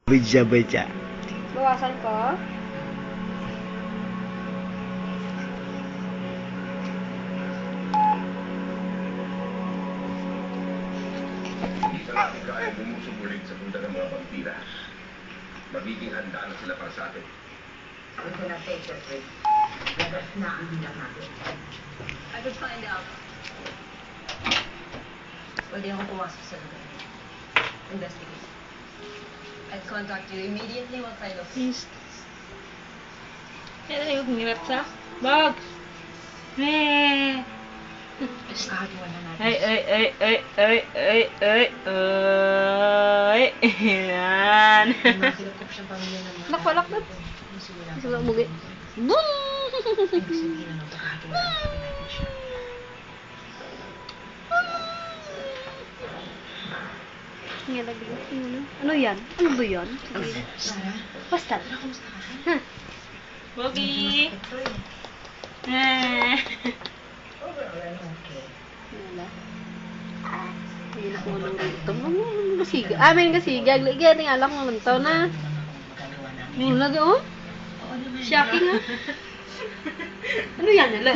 Baca-baca. Bawasan ko. Hindi pa natin kaya bumusubulig sa punta ng mga vampira. Magiging handa na sila para sa atin. We cannot take that risk. Let us na ang bilang natin. I could find out. Pwede akong pumasok sa lugar. Investigate. I'd contact you immediately once I locate. Please. Kaya yung hirap sa bag. Kagawa na natin. Yan. Makilap siya pamilya ng mga... Nakwalak na. Gusto mo umuwi. Boom! Ibig sabihin na pagkakagawa natin siya. Ano yan? Ano ba yan? Sarah? Basta. Sarah, kamusta ka? Bobby! Ito eh. Overall, okay. Wala. Hindi na ko nang dito. Kasiga. May kasiga. Ligyan nga lang ng lantaw na. Magagawa natin. Mula doon? Oo naman. Shocking ha? Ano yan? Alo?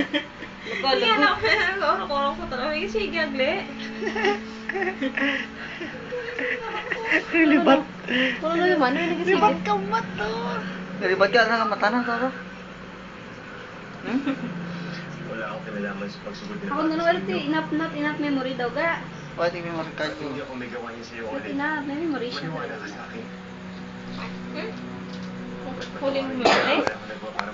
Libat. Wala na naman. Ano yung Libat kasiga? ka ba to? Libat ka na mata na to. Wala akong kinalaman sa pagsugod nila. Ako na naman. Enough memory daw ga. Pwede may markad Hindi ako may gawa niya sa'yo ulit. Enough. May memory siya. Maniwala ka sa akin. Huli mo Wala memory? ako nagawa para